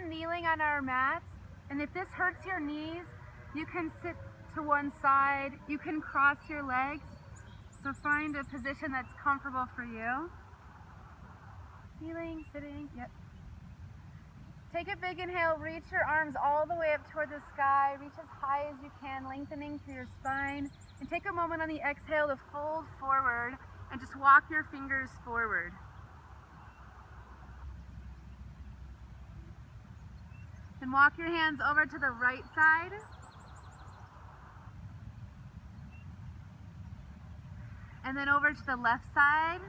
kneeling on our mats, and if this hurts your knees, you can sit to one side, you can cross your legs, so find a position that's comfortable for you. Kneeling, sitting, yep. Take a big inhale, reach your arms all the way up toward the sky, reach as high as you can, lengthening through your spine, and take a moment on the exhale to fold forward and just walk your fingers forward. Then walk your hands over to the right side. And then over to the left side.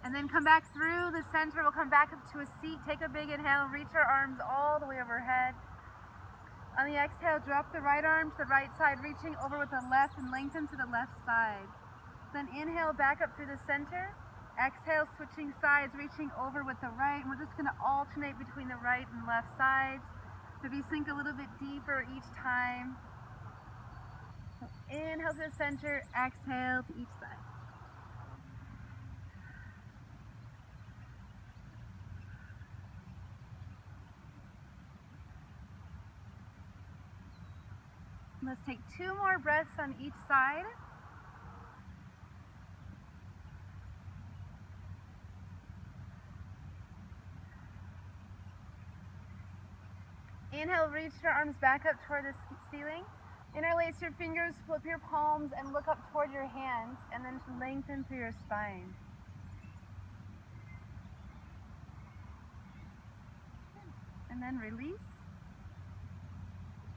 And then come back through the center. We'll come back up to a seat. Take a big inhale. Reach your arms all the way overhead. On the exhale, drop the right arm to the right side, reaching over with the left and lengthen to the left side. Then inhale back up through the center. Exhale, switching sides, reaching over with the right. And we're just going to alternate between the right and left sides. Maybe sink a little bit deeper each time. So inhale to the center, exhale to each side. Let's take 2 more breaths on each side. Inhale, reach your arms back up toward the ceiling. Interlace your fingers, flip your palms, and look up toward your hands, and then lengthen through your spine. And then release.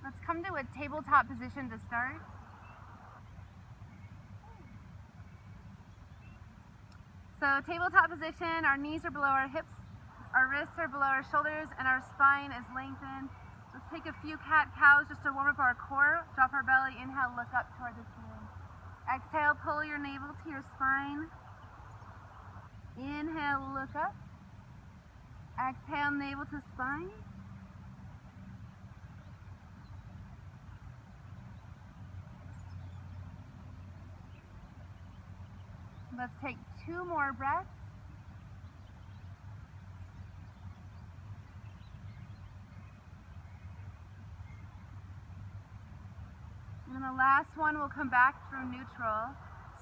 Let's come to a tabletop position to start. So tabletop position, our knees are below our hips, our wrists are below our shoulders, and our spine is lengthened. Let's take a few cat-cows just to warm up our core. Drop our belly, inhale, look up toward the ceiling. Exhale, pull your navel to your spine. Inhale, look up. Exhale, navel to spine. Let's take 2 more breaths. And then the last one, we'll come back through neutral.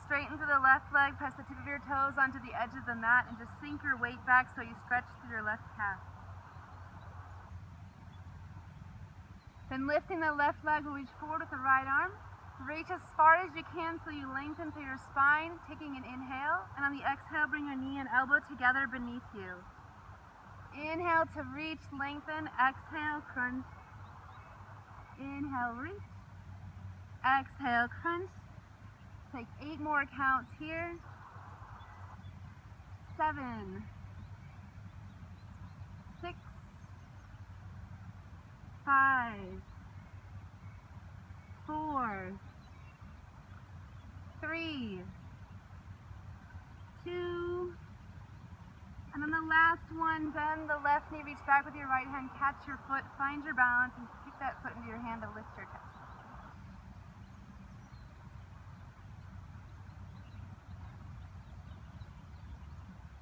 Straighten to the left leg, press the tip of your toes onto the edge of the mat, and just sink your weight back so you stretch through your left calf. Then lifting the left leg, we'll reach forward with the right arm. Reach as far as you can so you lengthen through your spine, taking an inhale. And on the exhale, bring your knee and elbow together beneath you. Inhale to reach, lengthen. Exhale, crunch. Inhale, reach. Exhale, crunch. Take 8 more counts here. 7, 6, 5, 4, 3, 2, and then the last one, bend the left knee, reach back with your right hand, catch your foot, find your balance, and kick that foot into your hand to lift your chest.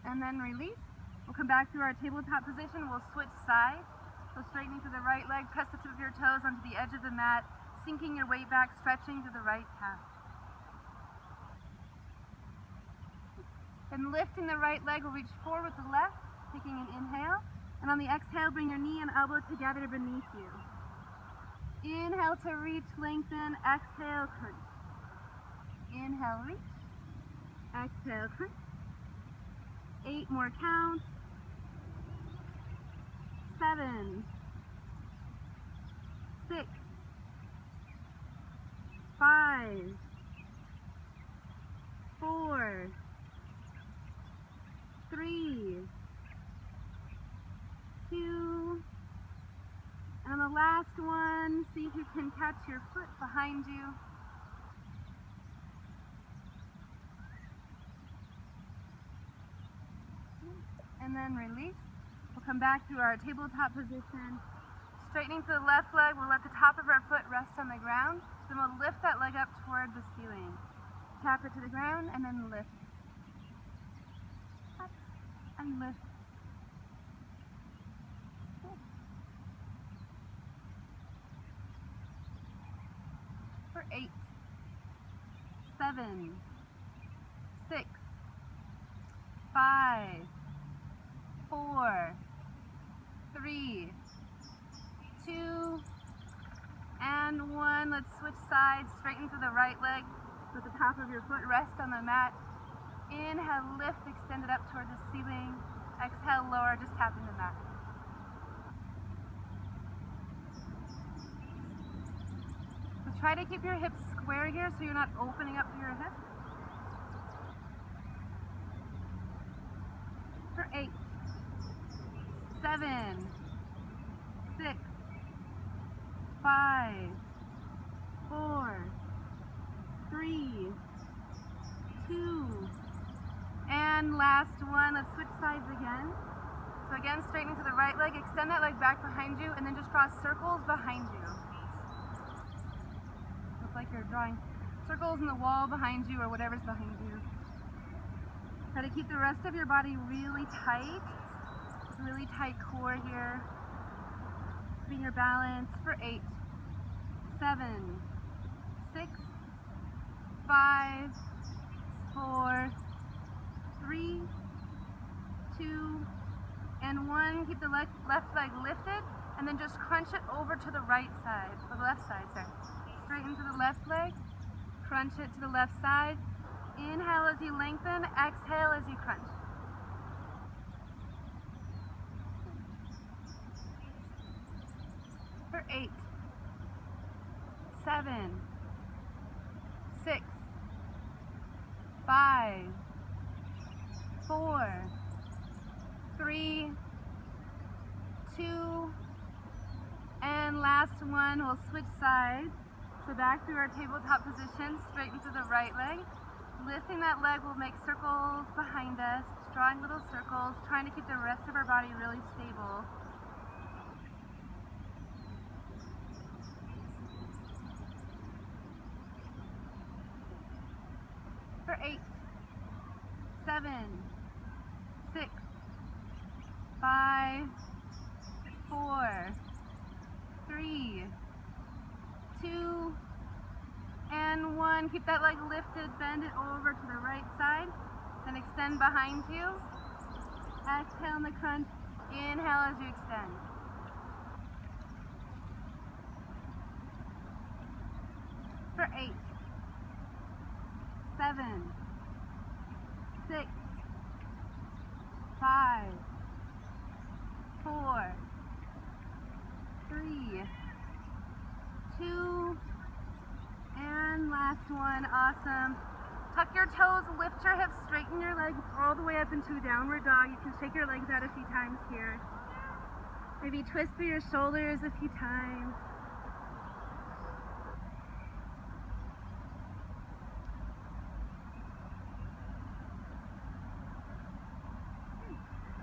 And then release. We'll come back through our tabletop position. We'll switch sides. So straightening to the right leg, press the tip of your toes onto the edge of the mat, sinking your weight back, stretching to the right calf. Then lifting the right leg, we'll reach forward with the left, taking an inhale. And on the exhale, bring your knee and elbow together beneath you. Inhale to reach, lengthen. Exhale, crunch. Inhale, reach. Exhale, crunch. 8 more counts. 7, 6, 5, 4, 3, 2, and on the last one, see if you can catch your foot behind you. And then release. We'll come back through our tabletop position. Straightening to the left leg, we'll let the top of our foot rest on the ground. Then we'll lift that leg up toward the ceiling. Tap it to the ground and then lift. and lift. For 8, 7, 6, 5, 4, 3, 2, and 1. Let's switch sides. Straighten to the right leg with the top of your foot rest on the mat. Inhale, lift, extend it up toward the ceiling. Exhale, lower, just tapping the mat. So try to keep your hips square here so you're not opening up your hips. For 8, 7, 6, 5, 4, 3, 2, and last one. Let's switch sides again. So again, straightening to the right leg, extend that leg back behind you, and then just draw circles behind you. Look like you're drawing circles in the wall behind you or whatever's behind you. Try to keep the rest of your body really tight core here. Keeping your balance for 8, 7, 6, 5, 4, 3, 2, and 1. Keep the left leg lifted, and then just crunch it over to the right side, or the left side, sorry. Straighten to the left leg, crunch it to the left side. Inhale as you lengthen, exhale as you crunch. For 8, 7, 6, 5, 4, 3, 2, and last one. We'll switch sides. So back through our tabletop position, straighten to the right leg. Lifting that leg will make circles behind us, drawing little circles, trying to keep the rest of our body really stable. For 8, 7, 6, 5, 4, 3, 2, and 1. Keep that leg lifted, bend it over to the right side, then extend behind you. Exhale in the crunch, inhale as you extend. For 8, 7, 6, 5, 4, 3, 2, and last one. Awesome. Tuck your toes, lift your hips, straighten your legs all the way up into a downward dog. You can shake your legs out a few times here. Maybe twist through your shoulders a few times.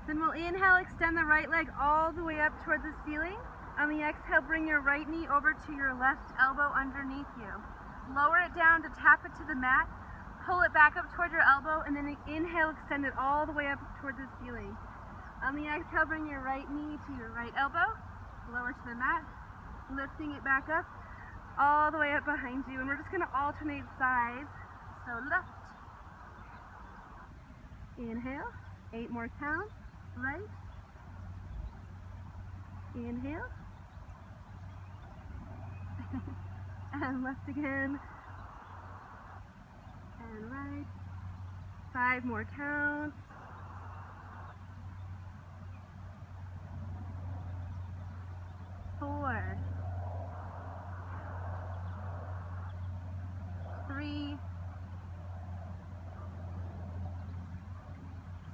Then we'll inhale, extend the right leg all the way up toward the ceiling. On the exhale, bring your right knee over to your left elbow underneath you. Lower it down to tap it to the mat. Pull it back up toward your elbow, and then inhale, extend it all the way up toward the ceiling. On the exhale, bring your right knee to your right elbow. Lower to the mat, lifting it back up, all the way up behind you. And we're just gonna alternate sides. So left. Inhale, 8 more counts. Right. Inhale. And left again. And right. 5 more counts. Four. 3.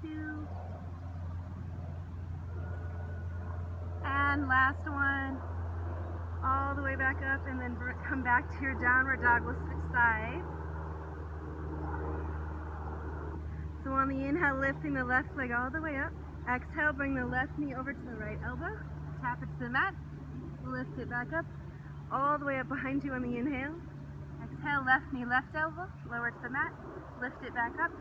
2. And last one, all the way back up, and then come back to your downward dog. We'll switch sides. So on the inhale, lifting the left leg all the way up. Exhale, bring the left knee over to the right elbow. Tap it to the mat. Lift it back up, all the way up behind you on the inhale. Exhale, left knee, left elbow. Lower to the mat. Lift it back up.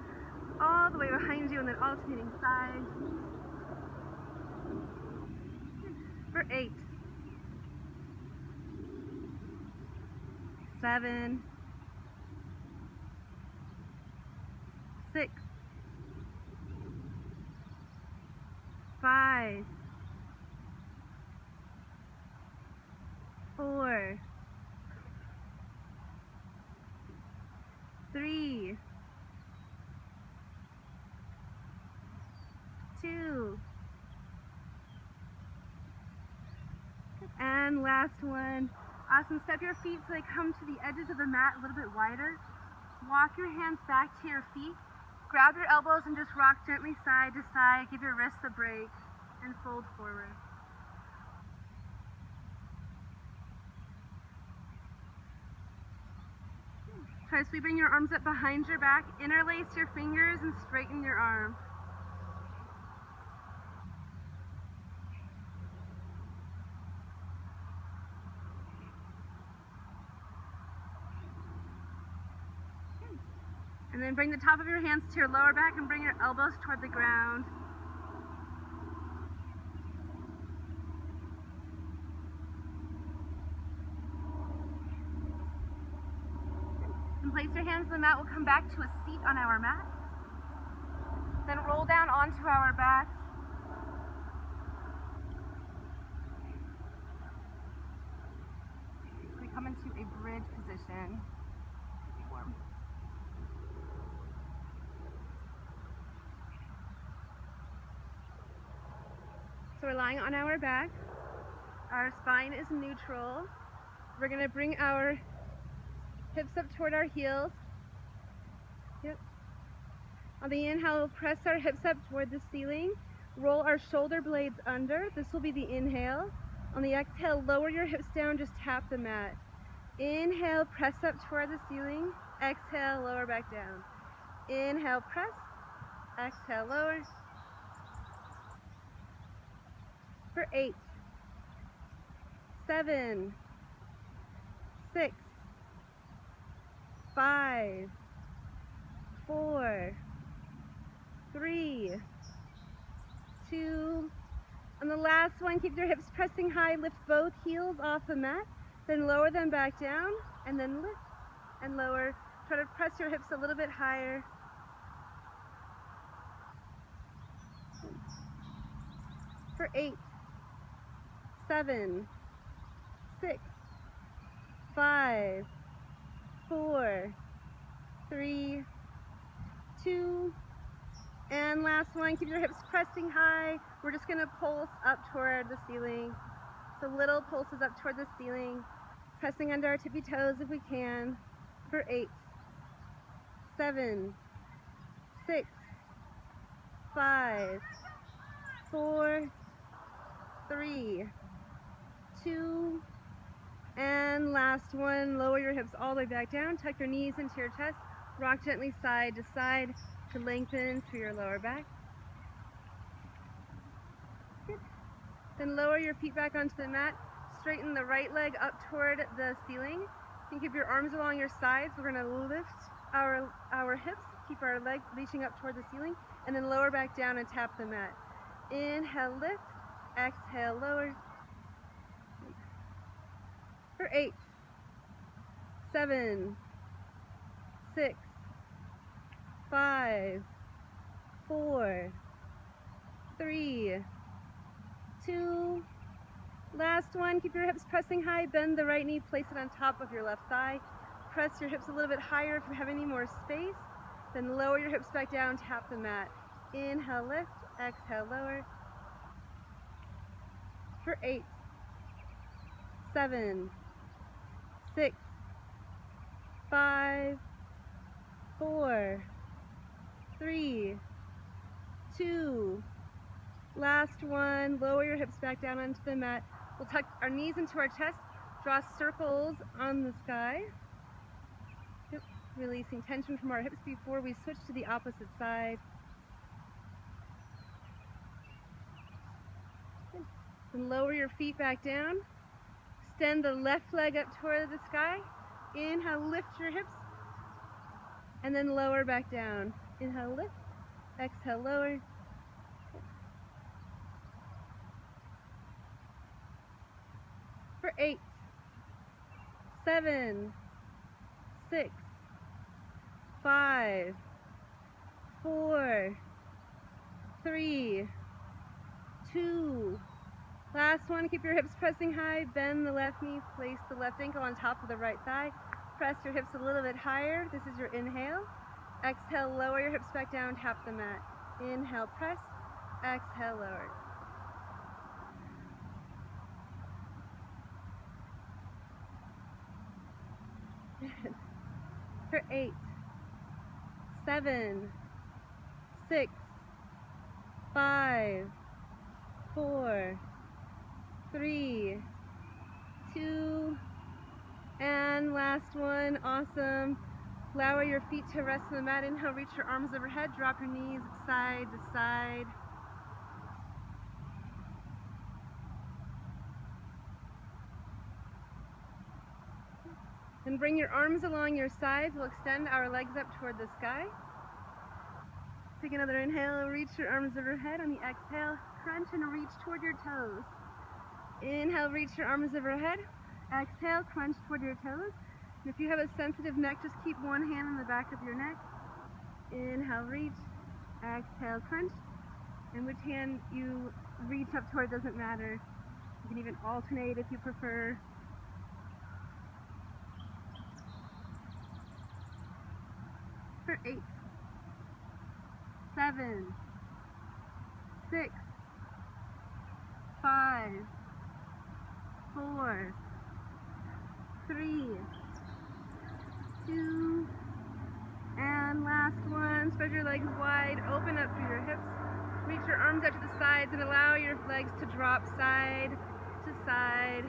all the way behind you, and then alternating sides. For 8, 7, 6, 5, 4, 3, 2, and last one. Awesome. Step your feet so they come to the edges of the mat a little bit wider. Walk your hands back to your feet. Grab your elbows and just rock gently side to side. Give your wrists a break and fold forward. Try sweeping your arms up behind your back. Interlace your fingers and straighten your arms. And then bring the top of your hands to your lower back and bring your elbows toward the ground. And place your hands on the mat. We'll come back to a seat on our mat. Then roll down onto our backs. We come into a bridge position. Warm. So we're lying on our back. Our spine is neutral. We're going to bring our hips up toward our heels. Yep. On the inhale, we'll press our hips up toward the ceiling. Roll our shoulder blades under. This will be the inhale. On the exhale, lower your hips down, just tap the mat. Inhale, press up toward the ceiling. Exhale, lower back down. Inhale, press. Exhale, lower. For 8, 7, 6, 5, 4, 3, 2, on the last one, keep your hips pressing high, lift both heels off the mat, then lower them back down, and then lift and lower. Try to press your hips a little bit higher. For 8, 7, 6, 5, 4, 3, 2, and last one, keep your hips pressing high. We're just going to pulse up toward the ceiling. So little pulses up toward the ceiling, pressing under our tippy toes if we can. For 8, 7, 6, 5, 4, 3, 2, and last one, lower your hips all the way back down, tuck your knees into your chest, rock gently side to side to lengthen through your lower back. Good. Then lower your feet back onto the mat, straighten the right leg up toward the ceiling. You can keep your arms along your sides. We're going to lift our hips, keep our leg reaching up toward the ceiling, and then lower back down and tap the mat. Inhale, lift, exhale, lower. For 8, 7, 6, 5, 4, 3, 2, last one, keep your hips pressing high, bend the right knee, place it on top of your left thigh, press your hips a little bit higher if you have any more space, then lower your hips back down, tap the mat. Inhale, lift, exhale, lower. For 8, 7, 6, 5, 4, 3, 2, last one, lower your hips back down onto the mat. We'll tuck our knees into our chest, draw circles on the sky. Yep. Releasing tension from our hips before we switch to the opposite side. Good. And lower your feet back down. Extend the left leg up toward the sky. Inhale, lift your hips. And then lower back down. Inhale, lift. Exhale, lower. For 8, 7, 6, 5, 4, 3, 2. Last one, keep your hips pressing high, bend the left knee, place the left ankle on top of the right thigh. Press your hips a little bit higher. This is your inhale. Exhale, lower your hips back down, tap the mat. Inhale, press. Exhale, lower. Good. For 8, 7, 6, 5, 4, 3, 2, and last one. Awesome. Lower your feet to rest on the mat. Inhale, reach your arms overhead. Drop your knees side to side. And bring your arms along your sides. We'll extend our legs up toward the sky. Take another inhale, reach your arms overhead. On the exhale, crunch and reach toward your toes. Inhale, reach your arms overhead. Exhale, crunch toward your toes. And if you have a sensitive neck, just keep one hand on the back of your neck. Inhale, reach. Exhale, crunch. And which hand you reach up toward doesn't matter. You can even alternate if you prefer. For 8, 7, 6, 5, 4, 3, 2, and last one. Spread your legs wide, open up through your hips. Reach your arms out to the sides and allow your legs to drop side to side.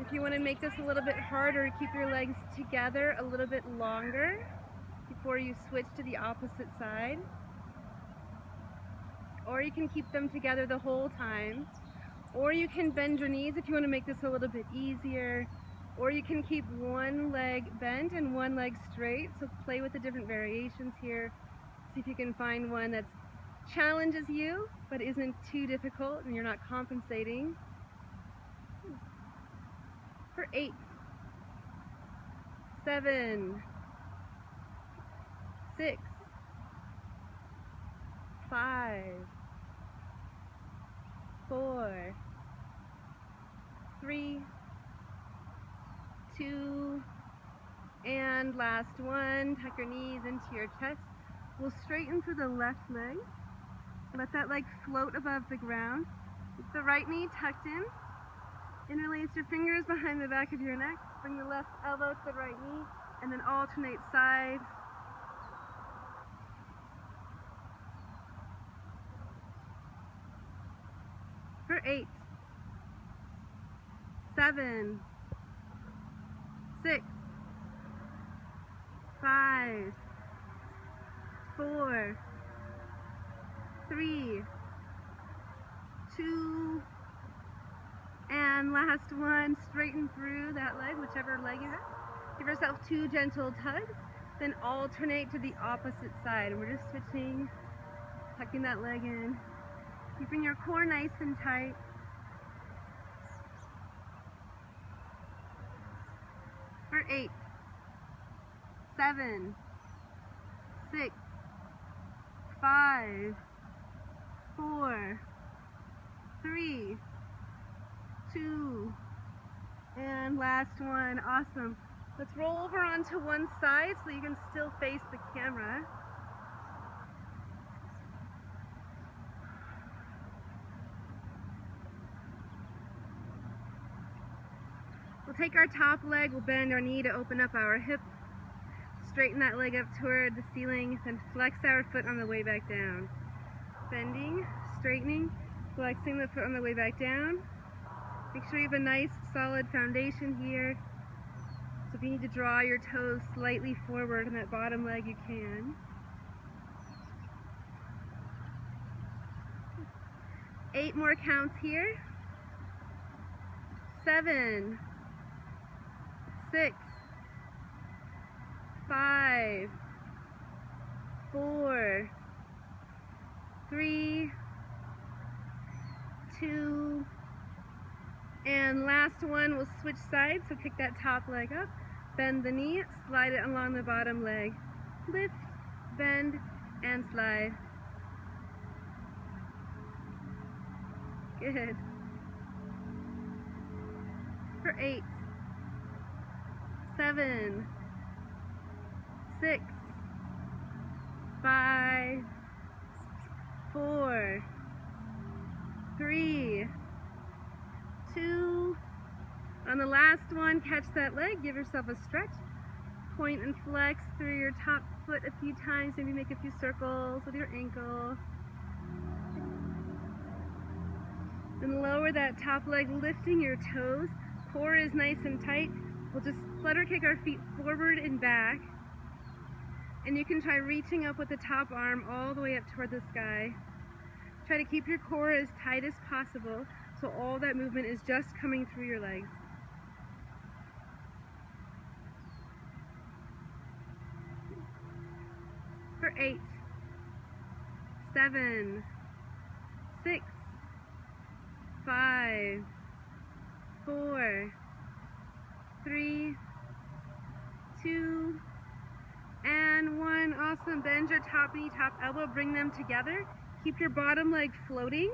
If you want to make this a little bit harder, keep your legs together a little bit longer before you switch to the opposite side. Or you can keep them together the whole time. Or you can bend your knees if you want to make this a little bit easier. Or you can keep one leg bent and one leg straight. So play with the different variations here. See if you can find one that challenges you but isn't too difficult and you're not compensating. For 8, 7, 6, 5, 4, 3, 2, and last one. Tuck your knees into your chest. We'll straighten through the left leg. Let that leg float above the ground. Keep the right knee tucked in. Interlace your fingers behind the back of your neck. Bring the left elbow to the right knee, and then alternate sides. For 8, 7, 6, 5, 4, 3, 2, and last one. Straighten through that leg, whichever leg you have. Give yourself 2 gentle tugs, then alternate to the opposite side. And we're just switching, tucking that leg in, keeping your core nice and tight. For 8, 7, 6, 5, 4, 3, 2, and last one. Awesome. Let's roll over onto one side so you can still face the camera. We'll take our top leg, we'll bend our knee to open up our hip, straighten that leg up toward the ceiling, then flex our foot on the way back down. Bending, straightening, flexing the foot on the way back down. Make sure you have a nice solid foundation here. So if you need to draw your toes slightly forward on that bottom leg, you can. 8 more counts here. 7, 6, 4, 3, 2, and last one, we'll switch sides. So kick that top leg up, bend the knee, slide it along the bottom leg. Lift, bend, and slide. Good. For 8, 7, 6, 5, 4, 3, 2. On the last one, catch that leg, give yourself a stretch. Point and flex through your top foot a few times, maybe make a few circles with your ankle. Then lower that top leg, lifting your toes. Core is nice and tight. We'll just flutter kick our feet forward and back. And you can try reaching up with the top arm all the way up toward the sky. Try to keep your core as tight as possible so all that movement is just coming through your legs. For 8, 7, 6, 5, 4, 3, 2, and 1. Awesome. Bend your top knee, top elbow, bring them together. Keep your bottom leg floating.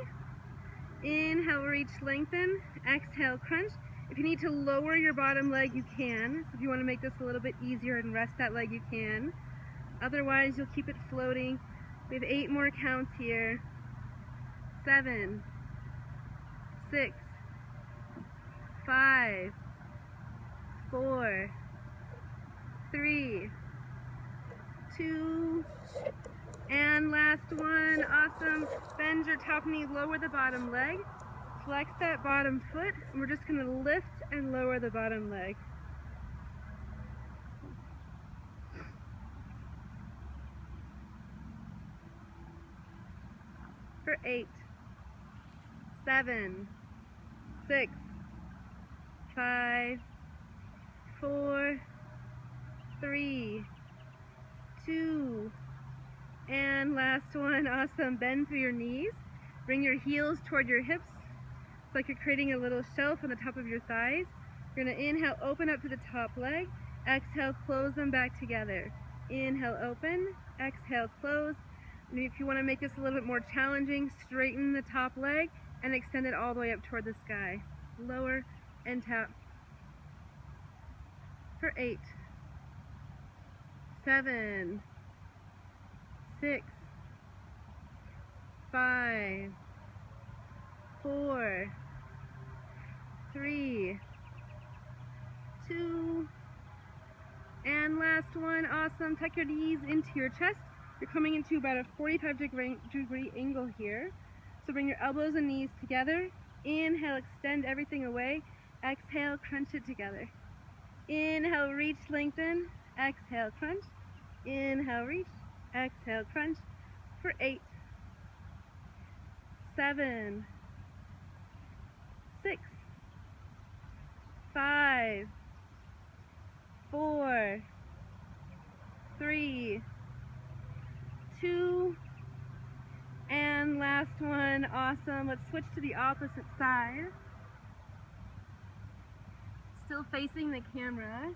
Inhale, reach, lengthen. Exhale, crunch. If you need to lower your bottom leg, you can. So if you want to make this a little bit easier and rest that leg, you can. Otherwise, you'll keep it floating. We have 8 more counts here. 7, 6, 5, 4, 3, 2, and last one. Awesome. Bend your top knee, lower the bottom leg. Flex that bottom foot, and we're just going to lift and lower the bottom leg. For 8, 7, 6, 5, 4, 3, 2, and last one. Awesome. Bend through your knees. Bring your heels toward your hips. It's like you're creating a little shelf on the top of your thighs. You're going to inhale, open up to the top leg. Exhale, close them back together. Inhale, open. Exhale, close. And if you want to make this a little bit more challenging, straighten the top leg and extend it all the way up toward the sky. Lower and tap. For 8, 7, 6, 5, 4, 3, 2, and last one. Awesome. Tuck your knees into your chest. You're coming into about a 45-degree angle here. So bring your elbows and knees together. Inhale, extend everything away. Exhale, crunch it together. Inhale, reach, lengthen. Exhale, crunch. Inhale, reach. Exhale, crunch. For 8, 7, 6, 5, 4, 3, 2, and last one. Awesome. Let's switch to the opposite side. Still facing the camera.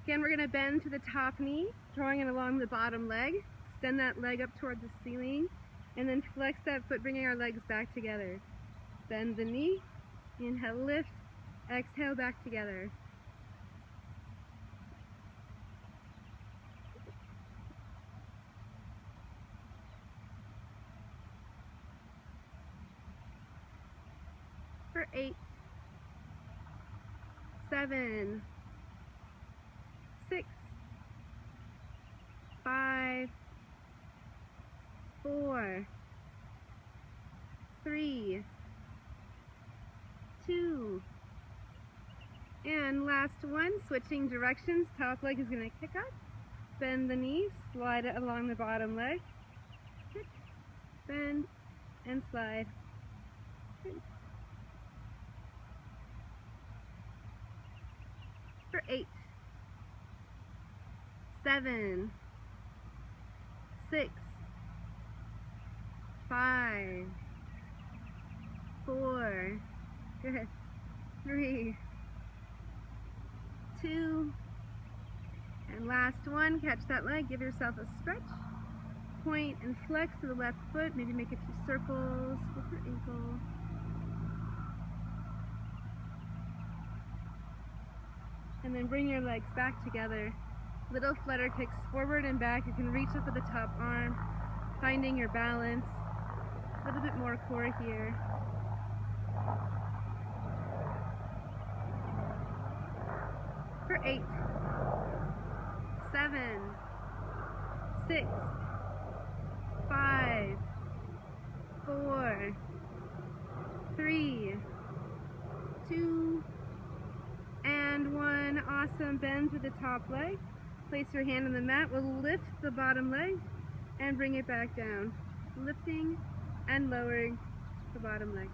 Again, we're going to bend to the top knee, drawing it along the bottom leg. Extend that leg up toward the ceiling, and then flex that foot, bringing our legs back together. Bend the knee, inhale, lift, exhale, back together. For 8, 7, 6, 5, 4, 3, 2, and last one. Switching directions. Top leg is going to kick up. Bend the knee, slide it along the bottom leg. Kick, bend, and slide. For 8, 7, 6, 5, 4, good, 3, 2, and last one. Catch that leg, give yourself a stretch. Point and flex to the left foot, maybe make a few circles with your ankle. And then bring your legs back together. Little flutter kicks forward and back. You can reach up with the top arm, finding your balance. A little bit more core here. For 8, 7, 6, 5, 4, 3, 2, and 1. Awesome. Bend to the top leg. Place your hand on the mat. We'll lift the bottom leg and bring it back down. Lifting and lowering the bottom leg.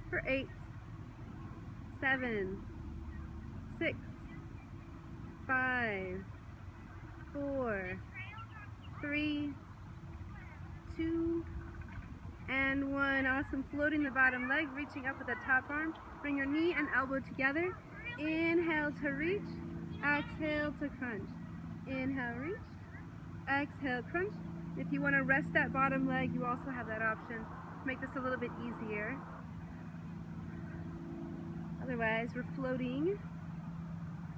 For 8, 7, 6, 5, 4, 3, 2, and 1. Awesome. Floating the bottom leg, reaching up with the top arm. Bring your knee and elbow together. Inhale to reach. Exhale to crunch. Inhale, reach. Exhale, crunch. If you want to rest that bottom leg, you also have that option to make this a little bit easier. Otherwise, we're floating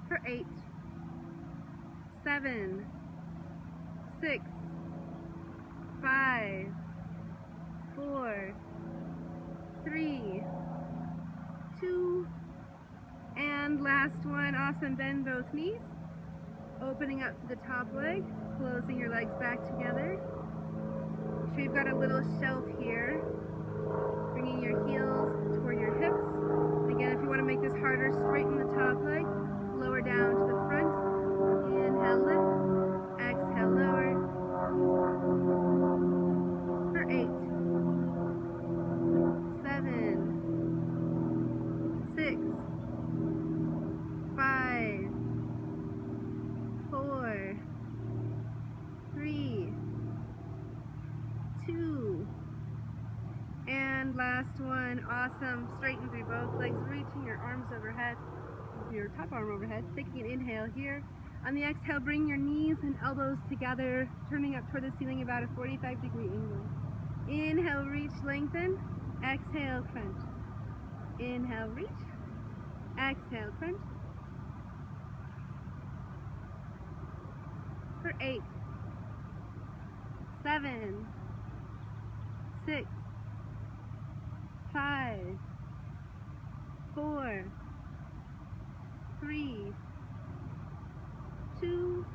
for 8, 7, 6, 5, 4, 3, 2, and last one. Awesome. Bend both knees, opening up to the top leg, closing your legs back together. Make sure you've got a little shelf here, bringing your heels toward your hips. Again, if you want to make this harder, straighten the top leg, lower down to the front. Inhale, lift. Exhale, lower. For 8, 7, 6, 5, 4, 3, 2, and last one. Awesome. Straighten through both legs, reaching your arms overhead, your top arm overhead. Taking an inhale here. On the exhale, bring your knees and elbows together, turning up toward the ceiling about a 45-degree angle. Inhale, reach, lengthen. Exhale, crunch. Inhale, reach. Exhale, crunch. For 8, 7, 6, 5, 4, 3, 2,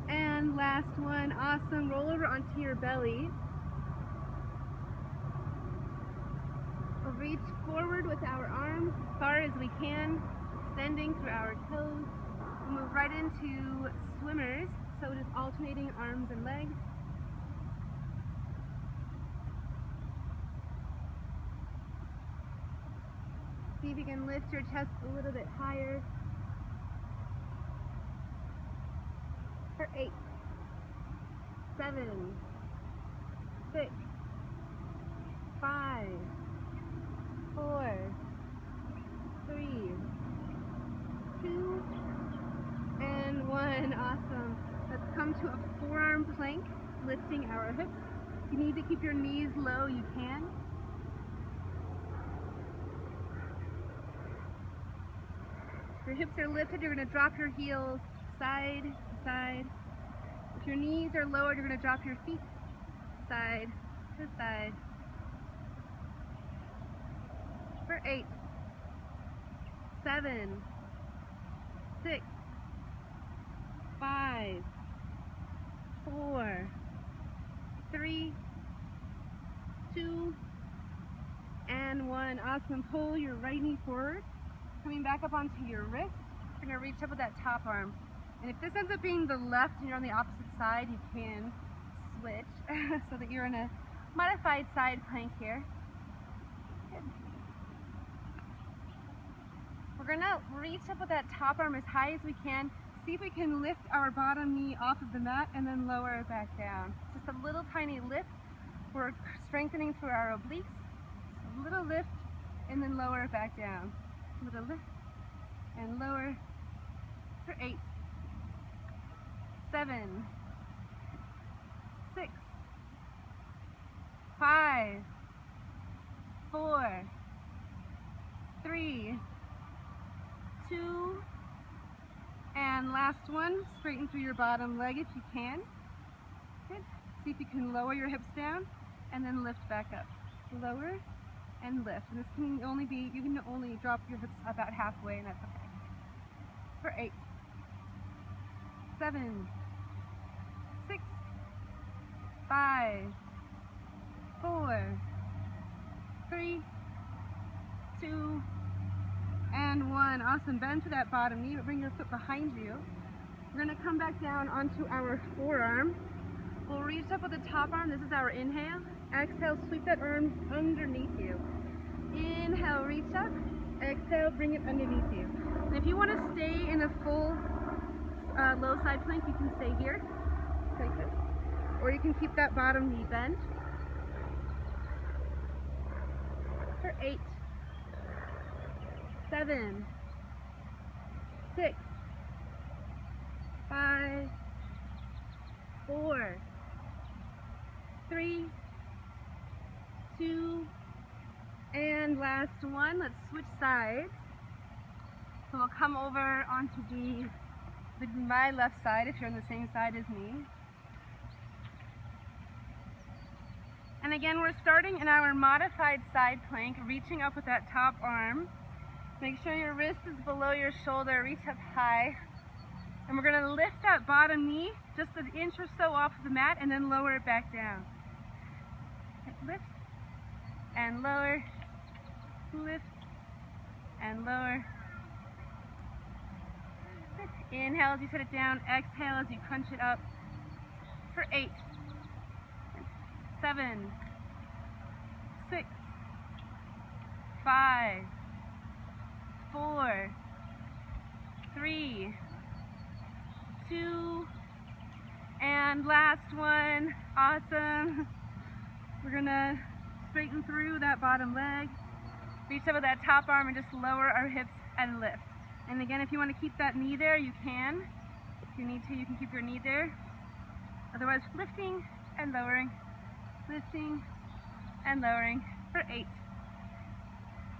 and last one. Awesome. Roll over onto your belly. We'll reach forward with our arms as far as we can, extending through our toes. We'll move right into swimmers, so just alternating arms and legs. See if you can lift your chest a little bit higher. For 8, 7, 6, 5, 4, 3, 2, and 1. Awesome. Let's come to a forearm plank, lifting our hips. If you need to keep your knees low, you can. If your hips are lifted, you're going to drop your heels side to side. If your knees are lowered, you're going to drop your feet side to side. For 8, 7, 6, 5, 4, 3, 2, and 1. Awesome. Pull your right knee forward, coming back up onto your wrist. You're going to reach up with that top arm. And if this ends up being the left and you're on the opposite side, you can switch so that you're in a modified side plank here. Good. We're gonna reach up with that top arm as high as we can. See if we can lift our bottom knee off of the mat and then lower it back down. Just a little tiny lift. We're strengthening through our obliques. A little lift and then lower it back down. A little lift and lower for 8, 7, 6, 5, 4, 3, 2, and last one, straighten through your bottom leg if you can. Good. See if you can lower your hips down and then lift back up. Lower and lift. And this can only be, you can only drop your hips about halfway, and that's okay. For 8, 7, 6, 5, 4, 3, 2, and 1. Awesome. Bend to that bottom knee, but bring your foot behind you. We're going to come back down onto our forearm. We'll reach up with the top arm. This is our inhale. Exhale, sweep that arm underneath you. Inhale, reach up. Exhale, bring it underneath you. And if you want to stay in a full low side plank, you can stay here, like this. Or you can keep that bottom knee bent. For 8, 7, 6, 5, 4, 3, 2, and last one. Let's switch sides. So we'll come over onto my left side if you're on the same side as me. And again, we're starting in our modified side plank, reaching up with that top arm. Make sure your wrist is below your shoulder, reach up high. And we're gonna lift that bottom knee just an inch or so off of the mat and then lower it back down. Lift and lower, lift and lower. Inhale as you set it down, exhale as you crunch it up. For 8, 7, 6, 5, 4, 3, 2, and last one. Awesome. We're gonna straighten through that bottom leg, reach up with that top arm and just lower our hips and lift. And again, if you want to keep that knee there, you can. If you need to, you can keep your knee there. Otherwise, lifting and lowering, lifting and lowering for 8,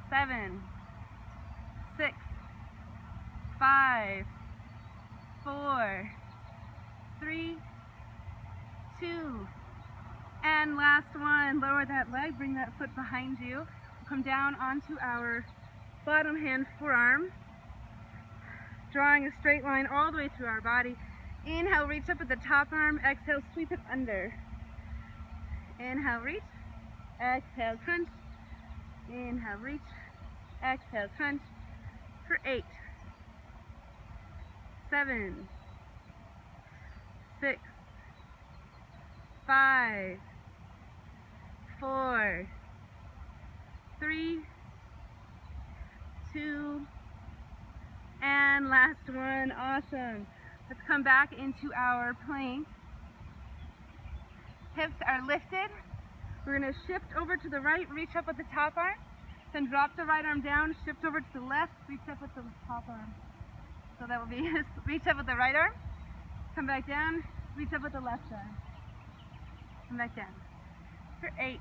7, 6, 5, 4, 3, 2, and last one. Lower that leg, bring that foot behind you. We'll come down onto our bottom hand forearm, drawing a straight line all the way through our body. Inhale, reach up with the top arm. Exhale, sweep it under. Inhale, reach. Exhale, crunch. Inhale, reach. Exhale, crunch. For 8, 7, 6, 5, 4, 3, 2, and last one. Awesome. Let's come back into our plank. Hips are lifted. We're going to shift over to the right, reach up with the top arm, then drop the right arm down, shift over to the left, reach up with the top arm. So that will be reach up with the right arm, come back down, reach up with the left arm, come back down. For 8,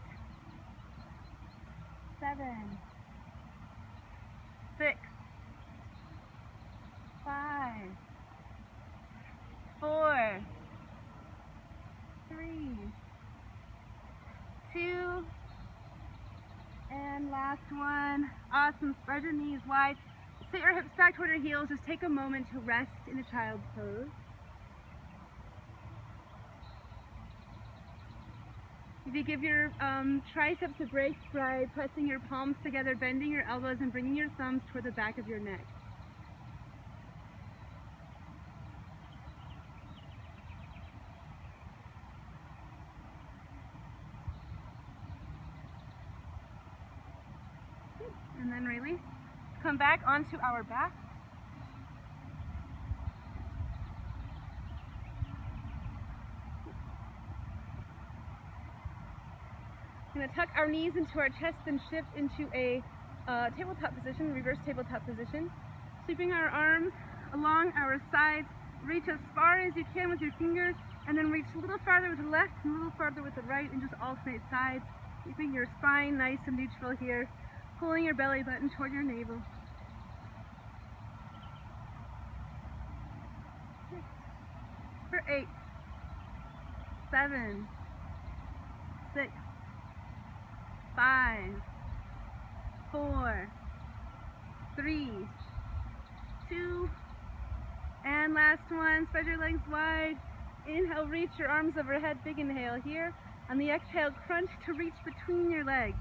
7, 6, 5, 4, 3, 2, and last one. Awesome. Spread your knees wide. Sit your hips back toward your heels. Just take a moment to rest in a child's pose. Maybe give your triceps a break by pressing your palms together, bending your elbows, and bringing your thumbs toward the back of your neck. And then release. Come back onto our back. We're going to tuck our knees into our chest and shift into a tabletop position, reverse tabletop position. Sweeping our arms along our sides. Reach as far as you can with your fingers, and then reach a little farther with the left and a little farther with the right, and just alternate sides. Keeping your spine nice and neutral here. Pulling your belly button toward your navel. For 8, 7, 6, 5, 4, 3, 2, and last one. Spread your legs wide. Inhale, reach your arms overhead. Big inhale here. On the exhale, crunch to reach between your legs.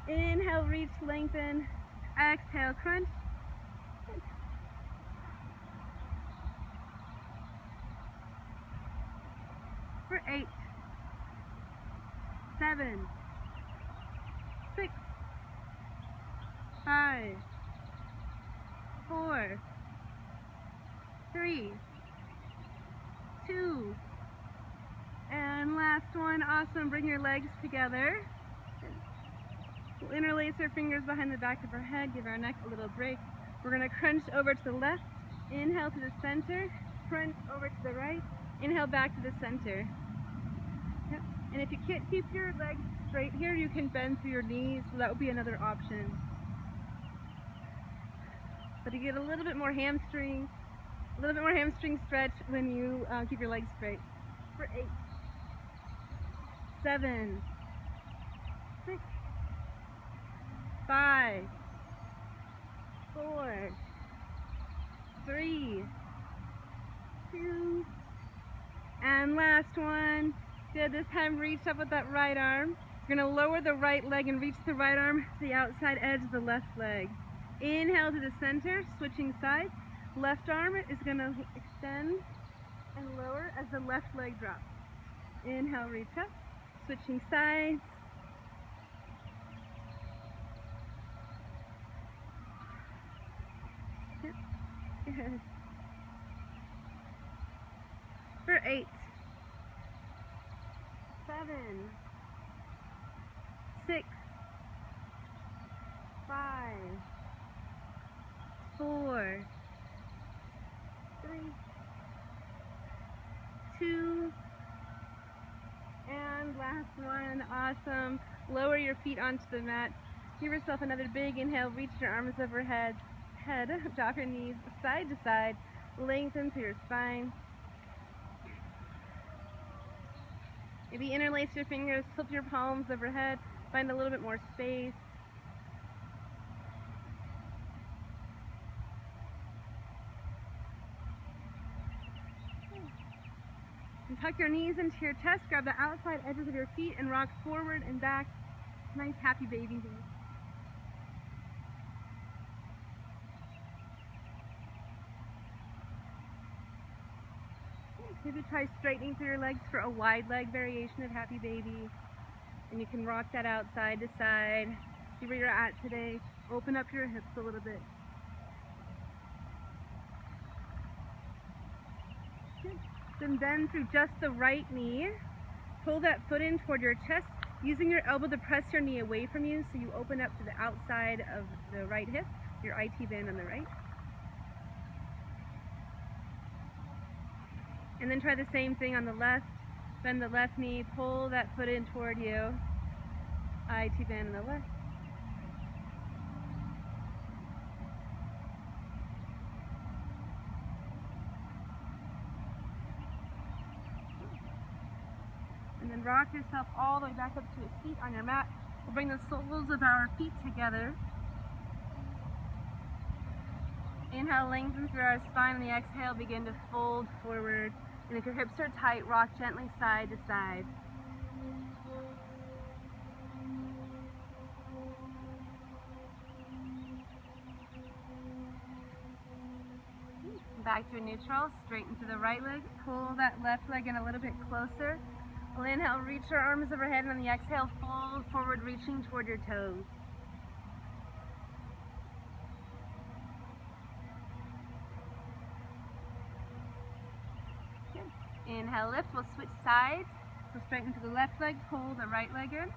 Inhale, reach, lengthen. Exhale, crunch. For 8, 7, 6, 5, 4, 3, 2, and last one. Awesome. Bring your legs together. We'll interlace our fingers behind the back of our head. Give our neck a little break. We're going to crunch over to the left. Inhale to the center. Crunch over to the right. Inhale back to the center. Yep. And if you can't keep your legs straight here, you can bend through your knees. So that would be another option. But you get a little bit more hamstring stretch when you keep your legs straight. For 8, 7, 6, 5, 4, 3, 2, and last one. Good. This time reach up with that right arm. You're going to lower the right leg and reach the right arm to the outside edge of the left leg. Inhale to the center, switching sides. Left arm is going to extend and lower as the left leg drops. Inhale, reach up, switching sides. Good. For 8, 7, 6, 5, 4, 3, 2, and last one. Awesome. Lower your feet onto the mat. Give yourself another big inhale. Reach your arms overhead. Head, drop your knees side to side. Lengthen through your spine. Maybe interlace your fingers, flip your palms overhead. Find a little bit more space. And tuck your knees into your chest, grab the outside edges of your feet and rock forward and back. Nice happy baby here. Maybe try straightening through your legs for a wide leg variation of happy baby. And you can rock that out side to side. See where you're at today. Open up your hips a little bit. Good. Then bend through just the right knee. Pull that foot in toward your chest, using your elbow to press your knee away from you so you open up to the outside of the right hip, your IT band on the right. And then try the same thing on the left. Bend the left knee, pull that foot in toward you. IT band on the left. And then rock yourself all the way back up to a seat on your mat. We'll bring the soles of our feet together. Inhale, lengthen through our spine. On the exhale, begin to fold forward. And if your hips are tight, rock gently side to side. Back to a neutral, straighten to the right leg. Pull that left leg in a little bit closer. We'll inhale, reach your arms overhead, and on the exhale, fold forward, reaching toward your toes. Inhale, lift. We'll switch sides. So straighten to the left leg, pull the right leg in.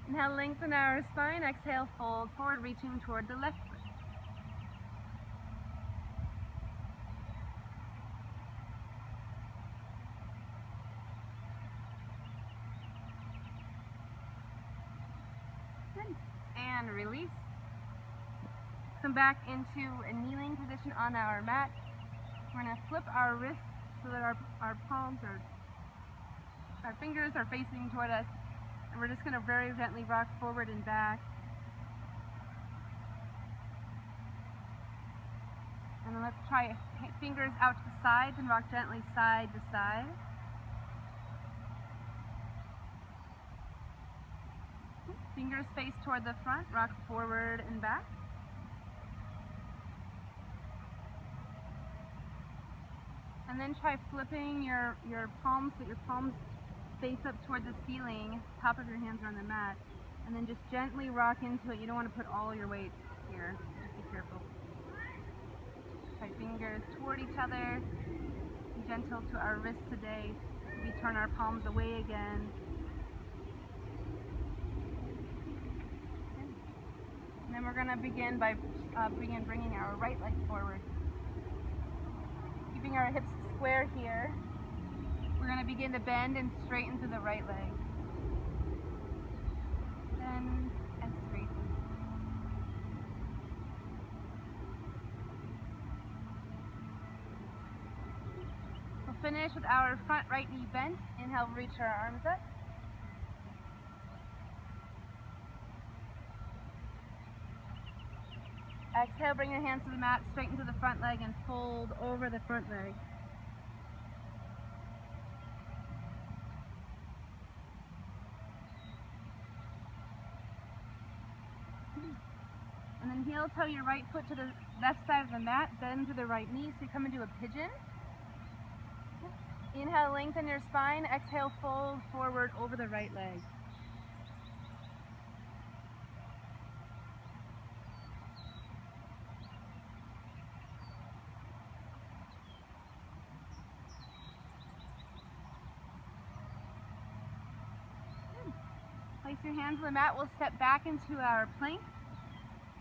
Inhale, lengthen our spine. Exhale, fold forward, reaching toward the left leg. Good. And release. Come back into a kneeling position on our mat. We're going to flip our wrists so that our palms are, our fingers are facing toward us. And we're just going to very gently rock forward and back. And then let's try fingers out to the sides and rock gently side to side. Fingers face toward the front, rock forward and back. And then try flipping your palms, so your palms face up toward the ceiling, top of your hands are on the mat, and then just gently rock into it. You don't want to put all your weight here, just be careful. Try fingers toward each other, be gentle to our wrists today. We turn our palms away again. And then we're going to begin by bringing our right leg forward. Keeping our hips square here, we're going to begin to bend and straighten to the right leg. Bend and straighten. We'll finish with our front right knee bent. Inhale, reach our arms up. Exhale, bring your hands to the mat, straighten to the front leg and fold over the front leg. And then heel toe your right foot to the left side of the mat, bend to the right knee, so you come into a pigeon. Inhale, lengthen your spine. Exhale, fold forward over the right leg. Place your hands on the mat. We'll step back into our plank.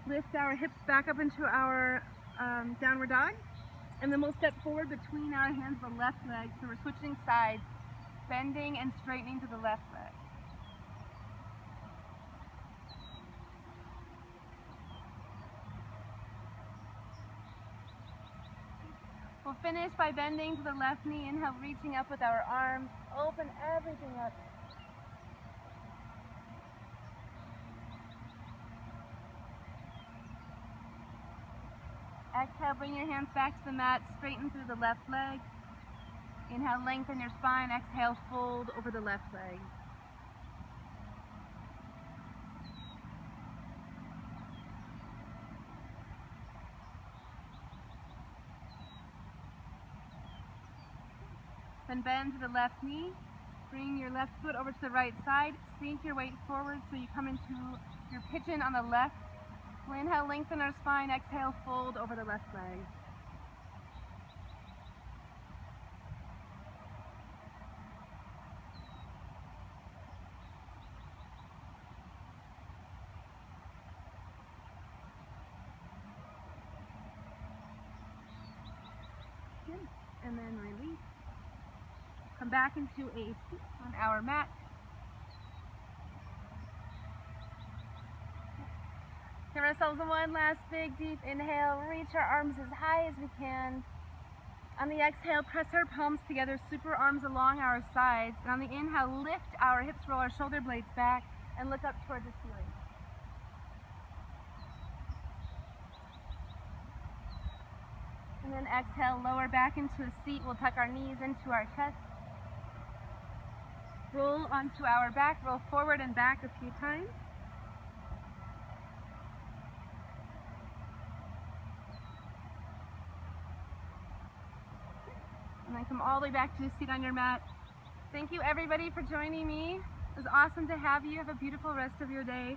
Lift our hips back up into our downward dog. And then we'll step forward between our hands, the left leg. So we're switching sides, bending and straightening to the left leg. We'll finish by bending to the left knee. Inhale, reaching up with our arms. Open everything up. Exhale, bring your hands back to the mat, straighten through the left leg. Inhale, lengthen your spine. Exhale, fold over the left leg. Then bend to the left knee. Bring your left foot over to the right side. Sink your weight forward so you come into your pigeon on the left. We'll inhale, lengthen our spine. Exhale, fold over the left leg. Good. And then release. Come back into a seat on our mat. Give ourselves one last big deep inhale. Reach our arms as high as we can. On the exhale, press our palms together, super arms along our sides. And on the inhale, lift our hips, roll our shoulder blades back, and look up toward the ceiling. And then exhale, lower back into a seat. We'll tuck our knees into our chest. Roll onto our back, roll forward and back a few times. And then come all the way back to a seat on your mat. Thank you everybody for joining me. It was awesome to have you. Have a beautiful rest of your day.